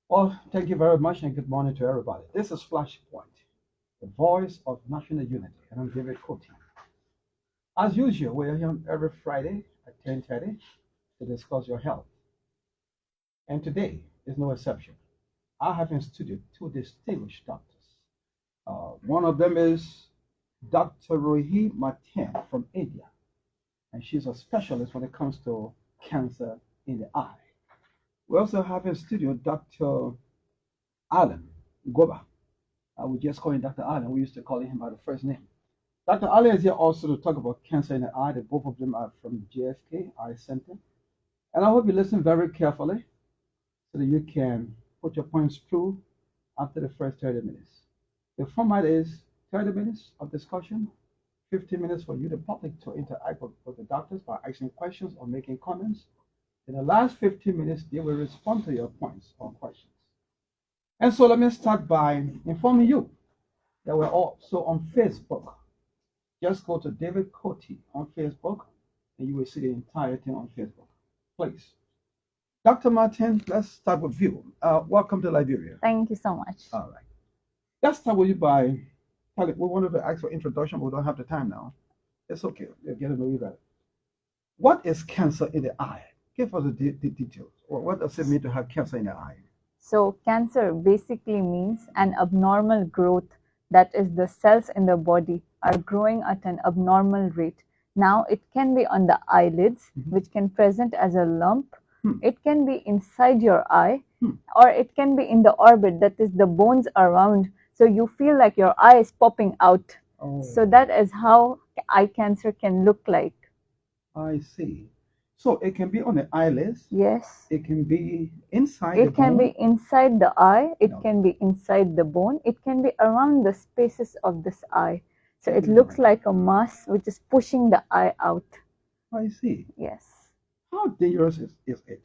Well, thank you very much and good morning to everybody. This is Flashpoint, the voice of national unity, and I'm David Kortie. As usual, we are here every Friday at 10:30 to discuss your health. And today is no exception. I have in studio two distinguished doctors. One of them is Dr. Rohi Martin from India, and she's a specialist when it comes to cancer in the eye. We also have in studio Dr. Alan Goba. We just call him Dr. Allen. We used to call him by the first name. Dr. Allen is here also to talk about cancer in the eye. The both of them are from JFK Eye Center. And I hope you listen very carefully so that you can put your points through after the first 30 minutes. The format is 30 minutes of discussion, 15 minutes for you, the public, to interact with the doctors by asking questions or making comments. In the last 15 minutes, they will respond to your points or questions. And so let me start by informing you that we're also on Facebook. Just go to David Kortie on Facebook and you will see the entire thing on Facebook. Please. Dr. Martin, let's start with you. Welcome to Liberia. Thank you so much. All right. Let's start with you by telling, we wanted to ask for introduction, but we don't have the time now. It's okay. We'll get to know you better. What is cancer in the eye? Give us the details. Or what does it mean to have cancer in the eye? So, cancer basically means an abnormal growth, that is, the cells in the body are growing at an abnormal rate. Now, it can be on the eyelids, which can present as a lump. It can be inside your eye, or it can be in the orbit, that is, the bones around. So, you feel like your eye is popping out. Oh, So, that is how eye cancer can look like. I see. So it can be on the eyelids. Yes. It can be inside the It can bone. be inside the eye, it No. can be inside the bone, it can be around the spaces of this eye. So it looks like a mass which is pushing the eye out. I see. Yes. How dangerous is it?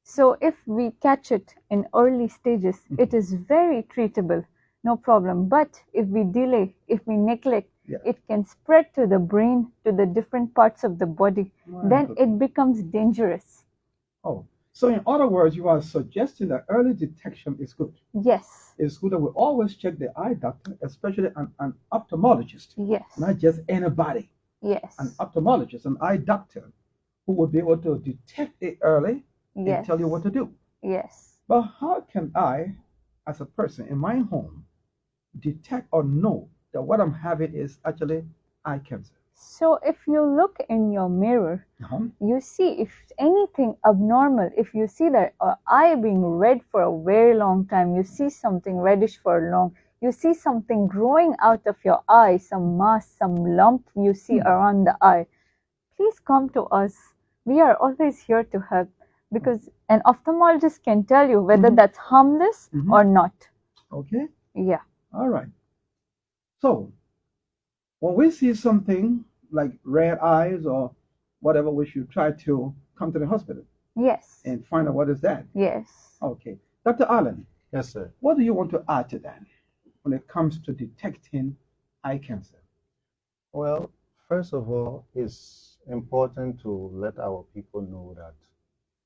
So if we catch it in early stages, it is very treatable, no problem. But if we delay, if we neglect, it can spread to the brain, to the different parts of the body. Then it becomes dangerous. Oh, so in other words, you are suggesting that early detection is good. Yes. It's good that we always check the eye doctor, especially an ophthalmologist. Yes. Not just anybody. Yes. An ophthalmologist, an eye doctor, who will be able to detect it early and tell you what to do. Yes. But how can I, as a person in my home, detect or know that what I'm having is actually eye cancer? So if you look in your mirror, you see if anything abnormal, if you see that eye being red for a very long time, you see something reddish for long, you see something growing out of your eye, some mass, some lump you see around the eye, please come to us. We are always here to help, because an ophthalmologist can tell you whether that's harmless or not. Okay. Yeah. All right. So when we see something like red eyes or whatever, we should try to come to the hospital. Yes. And find out what is that. Yes. Okay. Dr. Allen. Yes, sir. What do you want to add to that when it comes to detecting eye cancer? Well, first of all, it's important to let our people know that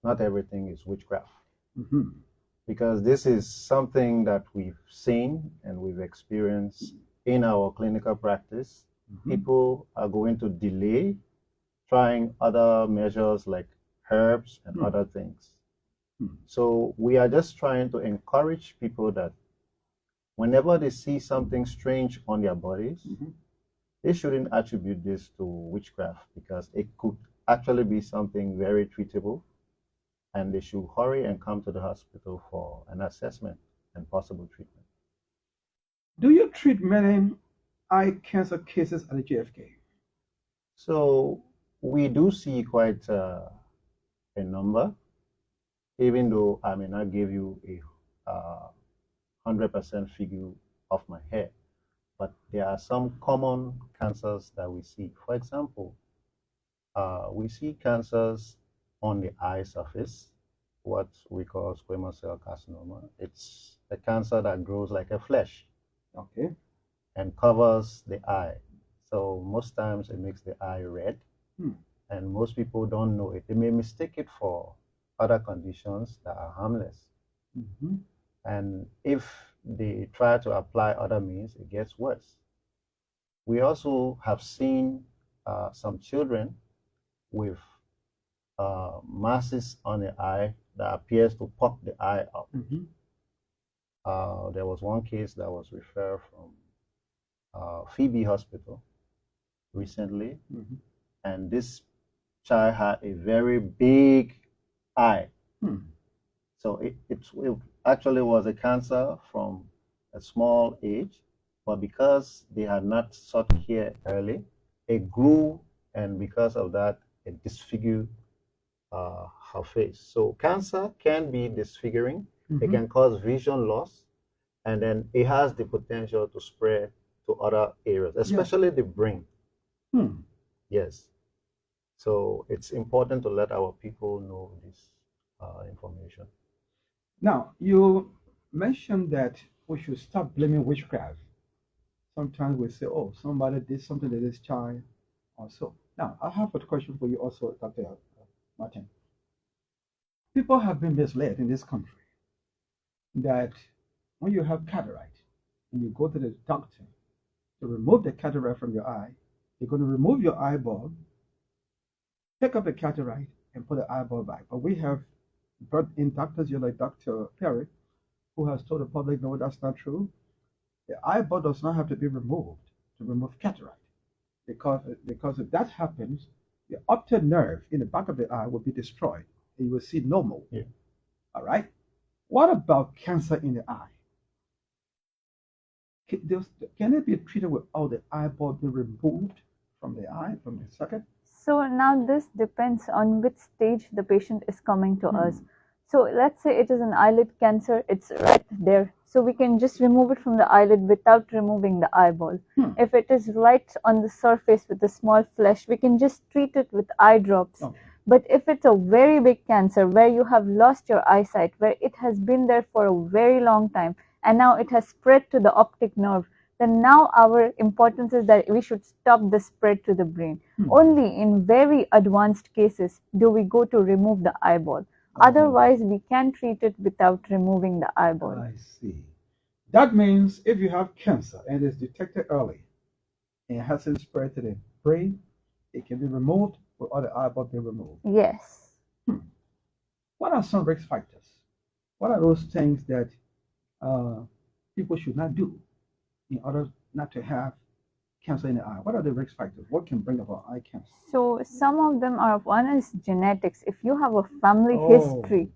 not everything is witchcraft. Because this is something that we've seen and we've experienced in our clinical practice. People are going to delay trying other measures like herbs and other things. So we are just trying to encourage people that whenever they see something strange on their bodies, they shouldn't attribute this to witchcraft, because it could actually be something very treatable, and they should hurry and come to the hospital for an assessment and possible treatment. Do you treat many eye cancer cases at the JFK? So we do see quite a number, even though I may not give you a 100% figure off my head, but there are some common cancers that we see. For example, we see cancers on the eye surface, what we call squamous cell carcinoma. It's a cancer that grows like a flesh. Okay. And covers the eye. So most times it makes the eye red, and most people don't know it. They may mistake it for other conditions that are harmless. Mm-hmm. And if they try to apply other means, it gets worse. We also have seen some children with masses on the eye that appears to pop the eye up. Mm-hmm. There was one case that was referred from Phoebe Hospital recently, Mm-hmm. and this child had a very big eye. So it actually was a cancer from a small age, but because they had not sought care early, it grew, and because of that, it disfigured her face. So cancer can be disfiguring. It can cause vision loss, and then it has the potential to spread to other areas, especially the brain. Yes. So it's important to let our people know this information. Now, you mentioned that we should stop blaming witchcraft. Sometimes we say, oh, somebody did something to this child or so. Now, I have a question for you also, Dr. Martin. People have been misled in this country that when you have cataract and you go to the doctor to remove the cataract from your eye, they're going to remove your eyeball, pick up the cataract, and put the eyeball back. But we have brought in doctors, you're like Dr. Perry, who has told the public, no, that's not true. The eyeball does not have to be removed to remove cataract. Because if that happens, the optic nerve in the back of the eye will be destroyed and you will see normal. Yeah. All right. What about cancer in the eye? Can it be treated without the eyeball being removed from the eye, from the socket? So now this depends on which stage the patient is coming to us. So let's say it is an eyelid cancer, it's right there. So we can just remove it from the eyelid without removing the eyeball. If it is right on the surface with the small flesh, we can just treat it with eye drops. Okay. But if it's a very big cancer where you have lost your eyesight, where it has been there for a very long time, and now it has spread to the optic nerve, then now our importance is that we should stop the spread to the brain. Only in very advanced cases do we go to remove the eyeball. Otherwise, we can treat it without removing the eyeball. I see. That means if you have cancer and it's detected early and it hasn't spread to the brain, it can be removed without the eyeball being removed. Yes. What are some risk factors? What are those things that people should not do in order not to have cancer in the eye? What are the risk factors? What can bring about eye cancer? So some of them are, one is genetics. If you have a family history,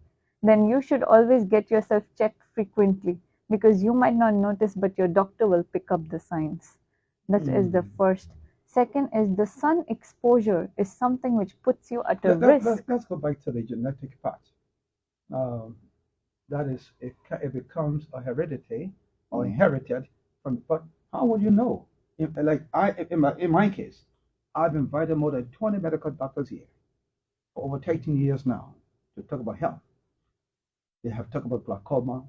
then you should always get yourself checked frequently, because you might not notice, but your doctor will pick up the signs. That is the first. Second is the sun exposure is something which puts you at a risk. Let's go back to the genetic part. That is, it becomes a heredity or inherited from. But how would you know? In my case, I've invited more than 20 medical doctors here for over 13 years now to talk about health. They have talked about glaucoma,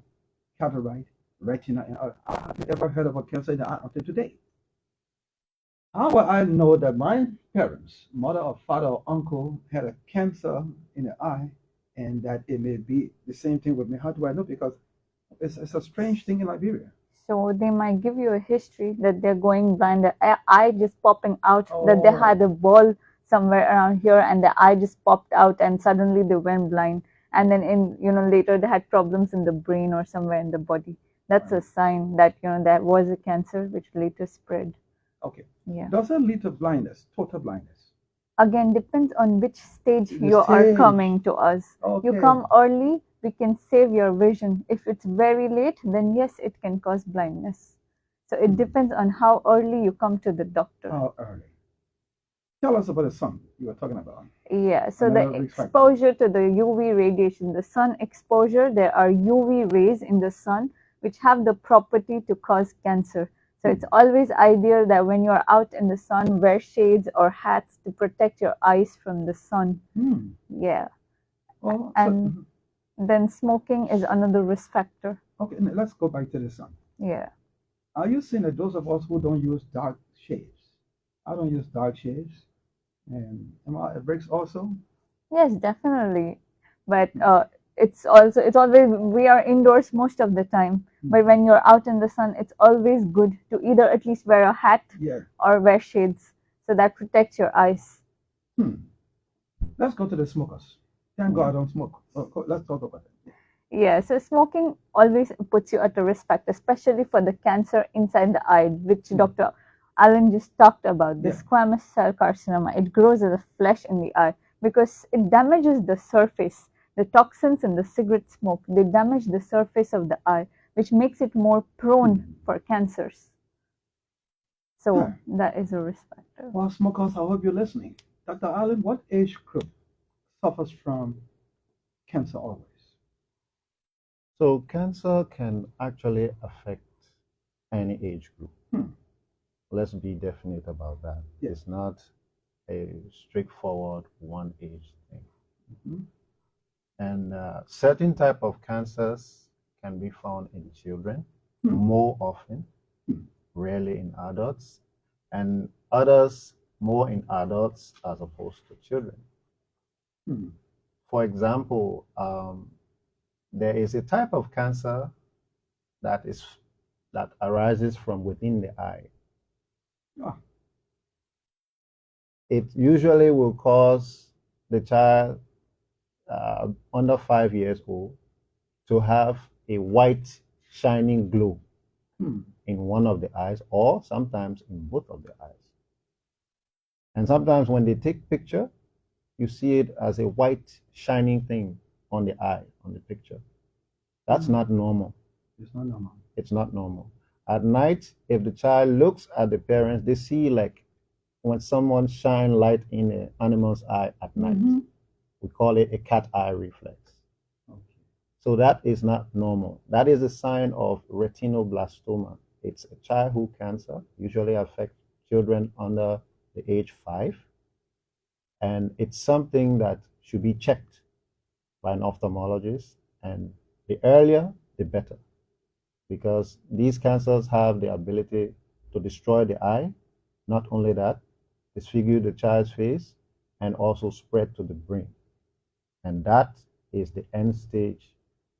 cataract, retina, and other. I haven't ever heard about cancer in the eye until today. How will I know that my parents, mother or father or uncle, had a cancer in the eye, and that it may be the same thing with me? How do I know? Because it's a strange thing in Liberia. So they might give you a history that they're going blind, the eye just popping out, that they had a ball somewhere around here and the eye just popped out and suddenly they went blind. And then later they had problems in the brain or somewhere in the body. That's a sign that, there was a cancer which later spread. Okay. Yeah. Does that lead to blindness, total blindness? Again, depends on which stage you are coming to us. Okay. You come early, we can save your vision. If it's very late, then yes, it can cause blindness. So it depends on how early you come to the doctor. How early? Tell us about the sun you were talking about. Yeah, so the exposure to the UV radiation, the sun exposure, there are UV rays in the sun which have the property to cause cancer. So it's always ideal that when you're out in the sun, wear shades or hats to protect your eyes from the sun. Yeah. Well, and then smoking is another risk factor. Okay, let's go back to the sun. Yeah. Are you saying that those of us who don't use dark shades, I don't use dark shades, And it breaks also. Yes, definitely. But it's always we are indoors most of the time. But when you're out in the sun, it's always good to either at least wear a hat or wear shades, so that protects your eyes. Let's go to the smokers. Thank God I don't smoke. Let's talk about it. Yeah, so smoking always puts you at a risk factor, especially for the cancer inside the eye, which Dr. Allen just talked about, the squamous cell carcinoma. It grows as a flesh in the eye because it damages the surface. The toxins in the cigarette smoke, they damage the surface of the eye, which makes it more prone for cancers. So that is a risk factor. Well, smokers, I hope you're listening. Dr. Allen, what age group suffers from cancer always? So cancer can actually affect any age group. Let's be definite about that. It's not a straightforward one age thing. And certain type of cancers can be found in children more often, rarely in adults, and others more in adults as opposed to children. For example, there is a type of cancer that arises from within the eye. It usually will cause the child under 5 years old to have a white shining glow in one of the eyes, or sometimes in both of the eyes. And sometimes when they take picture, you see it as a white shining thing on the eye, on the picture. That's not normal. It's not normal. It's not normal. At night, if the child looks at the parents, they see like when someone shine light in an animal's eye at night. We call it a cat eye reflex. So that is not normal. That is a sign of retinoblastoma. It's a childhood cancer, usually affects children under the age 5. And it's something that should be checked by an ophthalmologist. And the earlier, the better. Because these cancers have the ability to destroy the eye. Not only that, disfigure the child's face and also spread to the brain. And that is the end stage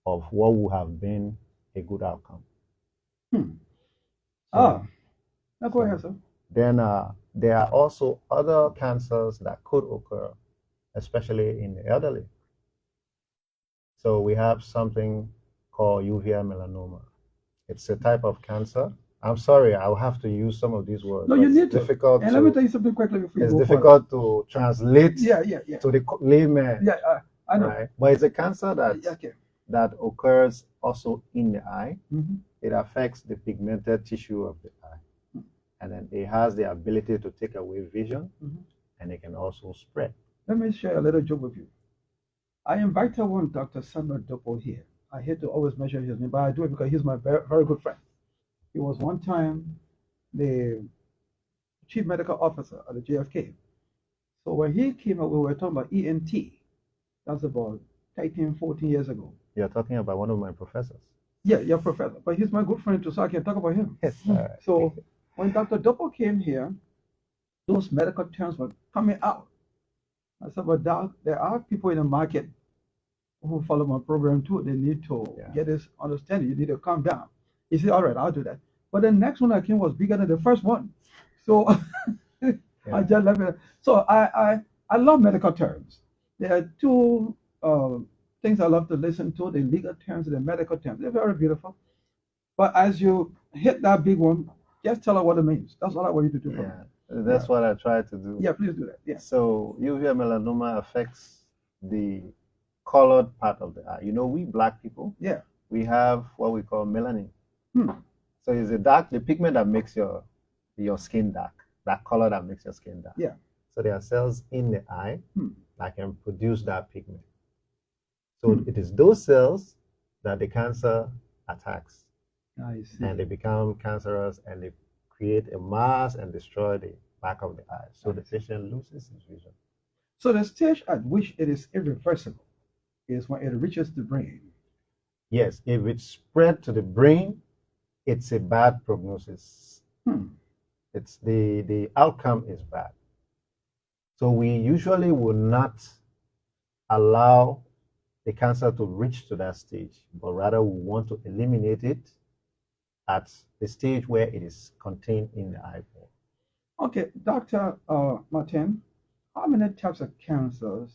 of what would have been a good outcome. Now go ahead, sir. Then there are also other cancers that could occur, especially in the elderly. So we have something called uveal melanoma. It's a type of cancer. I'm sorry, I'll have to use some of these words. No, you need to. Difficult and let me tell you something quickly before you It's go difficult to translate to the layman. Yeah, I know. Right? But it's a cancer that occurs also in the eye. It affects the pigmented tissue of the eye. And then it has the ability to take away vision, and it can also spread. Let me share a little joke with you. I invited one Dr. Samuel Dopo here. I hate to always mention his name, but I do it because he's my very, very good friend. He was one time the chief medical officer at the JFK. So when he came up, we were talking about ENT. That's about 13, 14 years ago. You're talking about one of my professors. Yeah, your professor. But he's my good friend too, so I can talk about him. Yes. So when Dr. Dopo came here, those medical terms were coming out. I said, but Doc, there are people in the market who follow my program too. They need to get this understanding. You need to calm down. He said, all right, I'll do that. But the next one that came was bigger than the first one. So I just left it. So I love medical terms. There are two things I love to listen to, the legal terms and the medical terms. They're very beautiful. But as you hit that big one, just tell her what it means. That's all I want you to do. That's what I try to do. Yeah, please do that. Yeah. So uveal melanoma affects the colored part of the eye. You know, we black people, we have what we call melanin. So it's the pigment that makes your skin dark, that color that makes your skin dark. Yeah. So there are cells in the eye that can produce that pigment. So it is those cells that the cancer attacks. I see. And they become cancerous and they create a mass and destroy the back of the eye. So the patient loses his vision. So the stage at which it is irreversible is when it reaches the brain. Yes, if it's spread to the brain, it's a bad prognosis. It's the outcome is bad. So we usually will not allow the cancer to reach to that stage, but rather we want to eliminate it at the stage where it is contained in the eyeball. Okay, Dr. Martin, how many types of cancers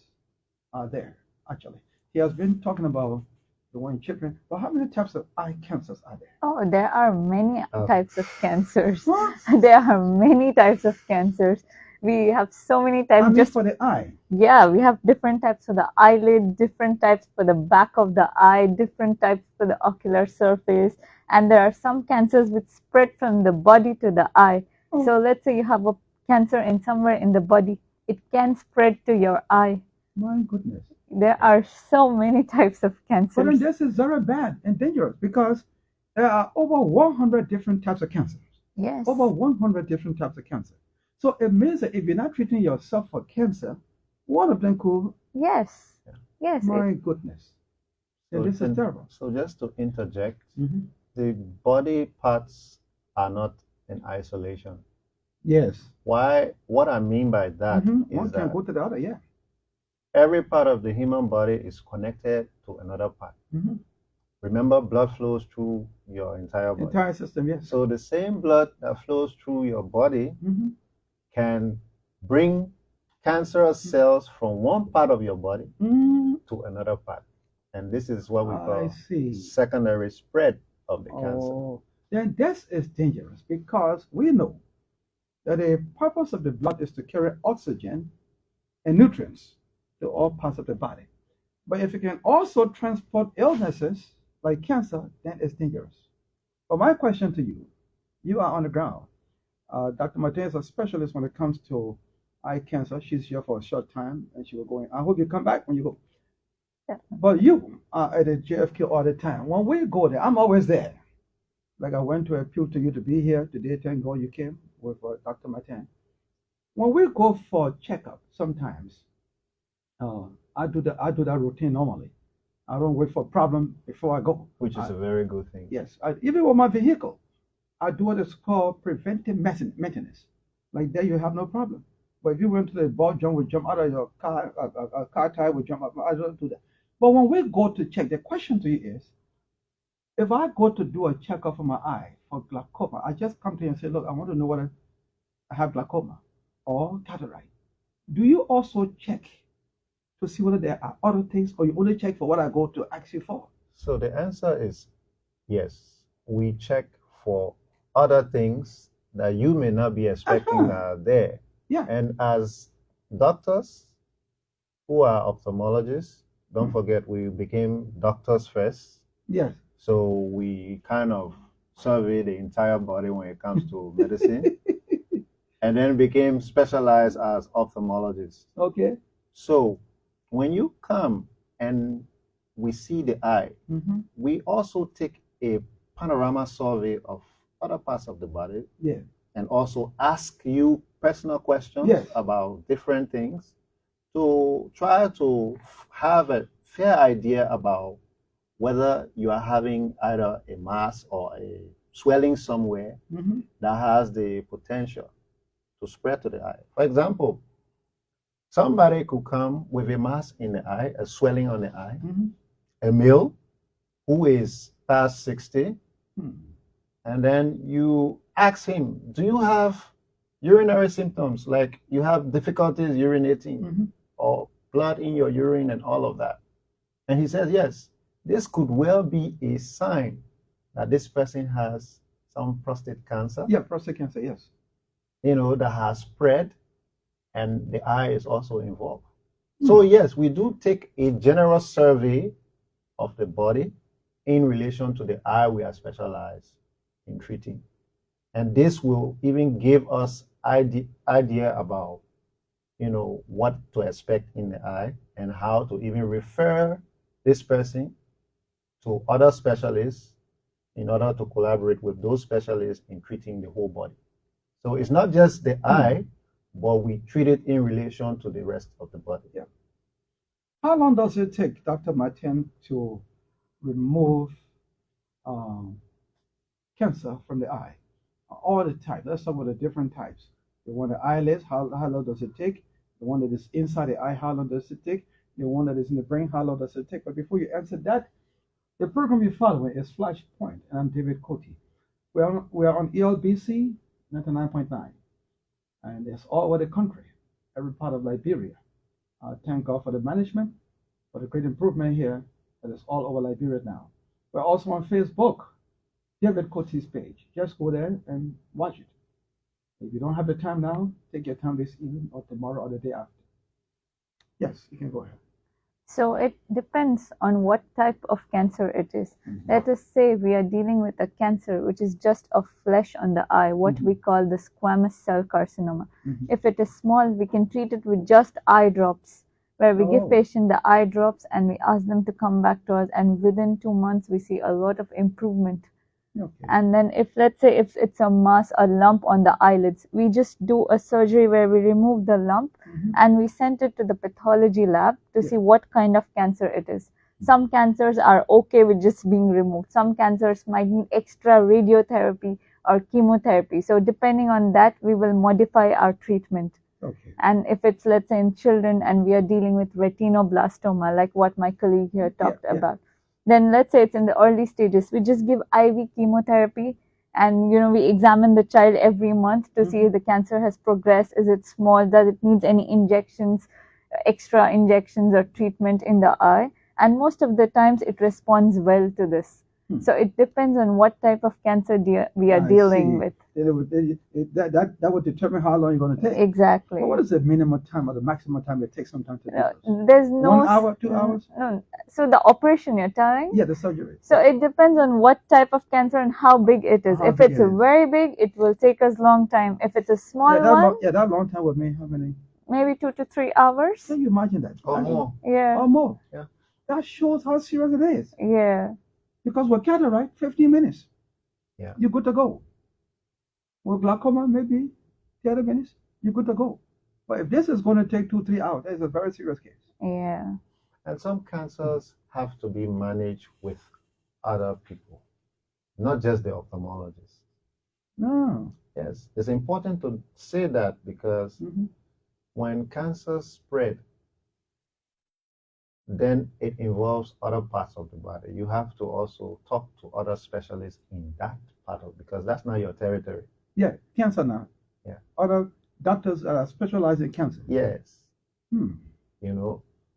are there, actually? He has been talking about the one in children, but how many types of eye cancers are there? Oh, there are many Oh. types of cancers. What? There are many types of cancers. We have so many types. I mean, Just for the eye. yeah, we have different types for the eyelid, different types for the back of the eye, different types for the ocular surface, and there are some cancers which spread from the body to the eye. Oh. So let's say you have a cancer in somewhere in the body, it can spread to your eye. My goodness. There are so many types of But then cancers. this is very bad and dangerous because there are over 100 different types of cancers. Yes. Over 100 different types of cancer. So it means that if you're not treating yourself for cancer, one of them could. Yes. Yes. My goodness. And this is terrible. So just to interject, Mhm. the body parts are not in isolation. Yes. Why? What I mean by that One is can that go to the other, yeah. every part of the human body is connected to another part. Mhm. Remember, blood flows through your entire body. Entire system, yes. So the same blood that flows through your body Mhm. can bring cancerous cells from one part of your body Mm. to another part. And this is what we I call see. secondary spread of the cancer. Oh, then this is dangerous because we know that the purpose of the blood is to carry oxygen and nutrients to all parts of the body. But if it can also transport illnesses like cancer, then it's dangerous. But my question to you, you are on the ground. Dr. Martin is a specialist when it comes to eye cancer. She's here for a short time and she will go in. I hope you come back when you go. But you are at the JFK all the time. When we go there, I'm always there. Like I went to appeal to you to be here today. Thank God you came with Dr. Martin. When we go for checkup, sometimes I do that routine normally. I don't wait for a problem before I go. Which is a very good thing. Yes, even with my vehicle, I do what is called preventive maintenance. Like there, you have no problem. But if you went to the ball jump, would jump out of your car, a car tire would jump up. I don't do that. But when we go to check, the question to you is, if I go to do a checkup for my eye for glaucoma, I just come to you and say, look, I want to know whether I have glaucoma or cataract. Do you also check to see whether there are other things, or you only check for what I go to ask you for? So the answer is yes. We check for other things that you may not be expecting that are there. Yeah. And as doctors who are ophthalmologists, don't forget we became doctors first. Yes. So we kind of survey the entire body when it comes to medicine, and then became specialized as ophthalmologists. Okay. So when you come and we see the eye, we also take a panorama survey of other parts of the body. Yeah. And also ask you personal questions about different things to try to have a fair idea about whether you are having either a mass or a swelling somewhere that has the potential to spread to the eye. For example, somebody could come with a mass in the eye, a swelling on the eye, a male who is past 60, and then you ask him, do you have urinary symptoms, like you have difficulties urinating or blood in your urine and all of that? And he says, yes. This could well be a sign that this person has some prostate cancer. Yeah, prostate cancer, yes. That has spread, and the eye is also involved. So yes, we do take a general survey of the body in relation to the eye we are specialized in treating. And this will even give us idea about, what to expect in the eye and how to even refer this person to other specialists in order to collaborate with those specialists in treating the whole body. So it's not just the eye, but we treat it in relation to the rest of the body. Yeah. How long does it take, Dr. Martin, to remove cancer from the eye? All the types. Let's start with the different types. You want the eyelids, how long does it take? The one that is inside the eye, how long does it take? The one that is in the brain, how long does it take? But before you answer that, the program you're following is Flashpoint, and I'm David Kortie. We are on ELBC 99.9, and it's all over the country, every part of Liberia. Thank God for the management, for the great improvement here that is all over Liberia now. We're also on Facebook, David Kortie's page. Just go there and watch it. If you don't have the time now, take your time this evening or tomorrow or the day after. Yes, you can go ahead. So it depends on what type of cancer it is. Let us say we are dealing with a cancer which is just of flesh on the eye, what we call the squamous cell carcinoma. If it is small, we can treat it with just eye drops, where we give patient the eye drops and we ask them to come back to us, and within 2 months we see a lot of improvement. And then if, let's say, if it's a mass, a lump on the eyelids, we just do a surgery where we remove the lump and we send it to the pathology lab to see what kind of cancer it is. Some cancers are okay with just being removed. Some cancers might need extra radiotherapy or chemotherapy. So depending on that, we will modify our treatment. And if it's, let's say, in children and we are dealing with retinoblastoma, like what my colleague here talked about, then let's say it's in the early stages, we just give IV chemotherapy, and we examine the child every month to see if the cancer has progressed. Is it small? Does it need any injections, extra injections or treatment in the eye? And most of the times it responds well to this. So it depends on what type of cancer we are dealing with. That would determine how long you're going to take. Exactly. But what is the minimum time or the maximum time it takes sometimes to do this? There's no 1 hour, 2 hours? No. So the operation you're telling? Yeah, the surgery. So it depends on what type of cancer and how big it is. If it's very big, it will take us long time. If it's a small one, that long time would mean how many? Maybe 2 to 3 hours. Can you imagine that? Or more. Yeah. Or more. Yeah. That shows how serious it is. Yeah. Because with cataract, 15 minutes. Yeah. You're good to go. With glaucoma, maybe 30 minutes, you're good to go. But if this is going to take 2-3 hours, that is a very serious case. Yeah. And some cancers have to be managed with other people, not just the ophthalmologist. No. Yes, it's important to say that because when cancer spread, then it involves other parts of the body. You have to also talk to other specialists in that part of, because that's not your territory. Yeah, cancer now. Yeah. Other doctors specialize in cancer. Yes.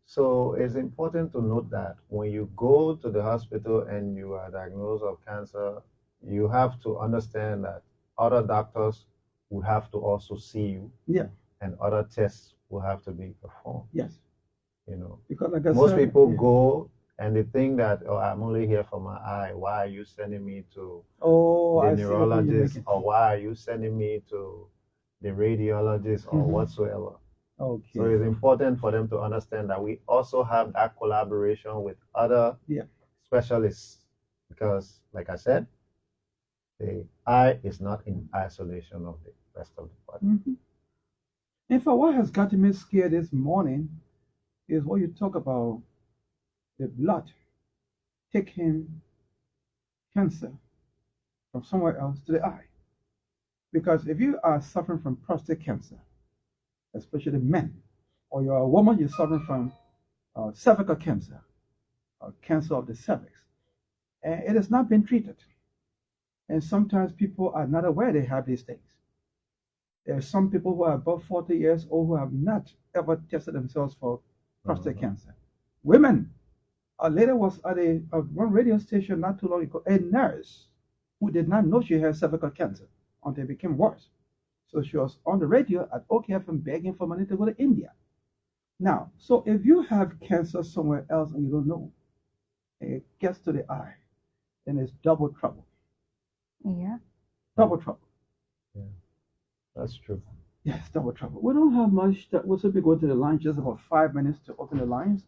So it's important to note that when you go to the hospital and you are diagnosed of cancer, you have to understand that other doctors will have to also see you. Yeah. And other tests will have to be performed. Yes. Because like most people go and they think that, I'm only here for my eye. Why are you sending me to the neurologist, or why are you sending me to the radiologist or whatsoever? Okay. So it's important for them to understand that we also have that collaboration with other specialists, because, like I said, the eye is not in isolation of the rest of the body. In fact, what has gotten me scared this morning is what you talk about the blood taking cancer from somewhere else to the eye. Because if you are suffering from prostate cancer, especially men, or you're a woman, you're suffering from cervical cancer, or cancer of the cervix, and it has not been treated. And sometimes people are not aware they have these things. There are some people who are above 40 years old who have not ever tested themselves for prostate cancer. Women. A lady was at one radio station not too long ago, a nurse who did not know she had cervical cancer until it became worse. So she was on the radio at OKFM begging for money to go to India. Now, so if you have cancer somewhere else and you don't know, and it gets to the eye, then it's double trouble. Yeah. Double trouble. Yeah, that's true. Yes, double trouble. We don't have much. We'll simply go to the line, just about 5 minutes to open the lines.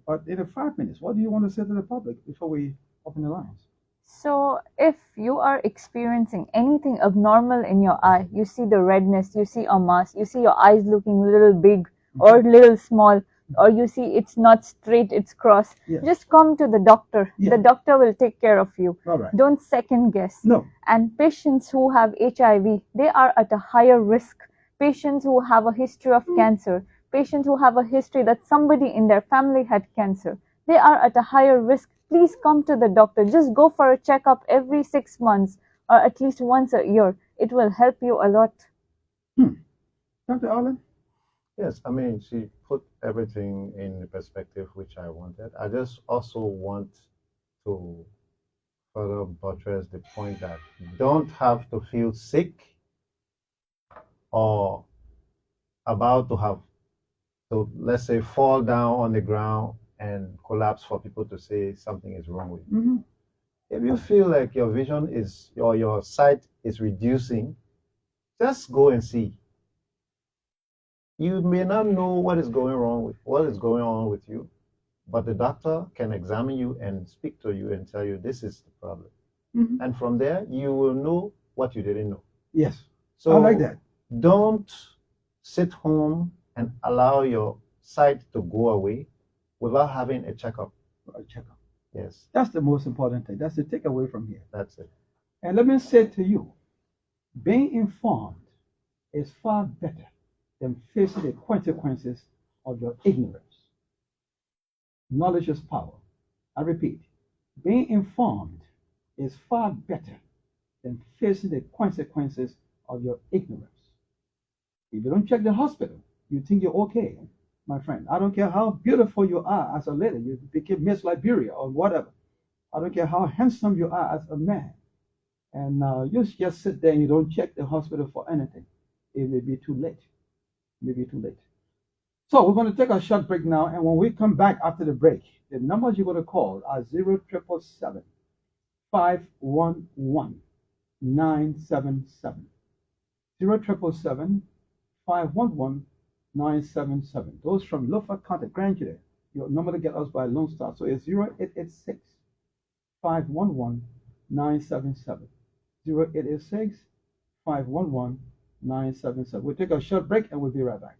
But in the 5 minutes, what do you want to say to the public before we open the lines? So if you are experiencing anything abnormal in your eye, you see the redness, you see a mass, you see your eyes looking a little big or little small, or you see it's not straight, it's cross, just come to the doctor. The doctor will take care of you. All right. Don't second guess. No. And patients who have HIV, they are at a higher risk patients who have a history of cancer, patients who have a history that somebody in their family had cancer. They are at a higher risk. Please come to the doctor. Just go for a checkup every 6 months or at least once a year. It will help you a lot. Dr. Allen? Yes, I mean, she put everything in the perspective which I wanted. I just also want to further buttress the point that you don't have to feel sick or about to have to, let's say, fall down on the ground and collapse for people to say something is wrong with you. Mm-hmm. If you feel like your vision is or your sight is reducing, just go and see. You may not know what is going on with you, but the doctor can examine you and speak to you and tell you this is the problem. Mm-hmm. And from there, you will know what you didn't know. Yes. So I like that. Don't sit home and allow your sight to go away without having a checkup. A checkup. Yes. That's the most important thing. That's the takeaway from here. That's it. And let me say to you, being informed is far better than facing the consequences of your ignorance. Knowledge is power. I repeat, being informed is far better than facing the consequences of your ignorance. If you don't check the hospital, you think you're okay, my friend. I don't care how beautiful you are as a lady. You became Miss Liberia or whatever. I don't care how handsome you are as a man. And you just sit there and you don't check the hospital for anything. It may be too late. It may be too late. So we're going to take a short break now. And when we come back after the break, the numbers you're going to call are 0777 511 977. 0777 511 977. Those from Lofa County, Grand. Your number to get us by Lone Star. So it's 0886 511 977. 0886 511 977. We'll take a short break and we'll be right back.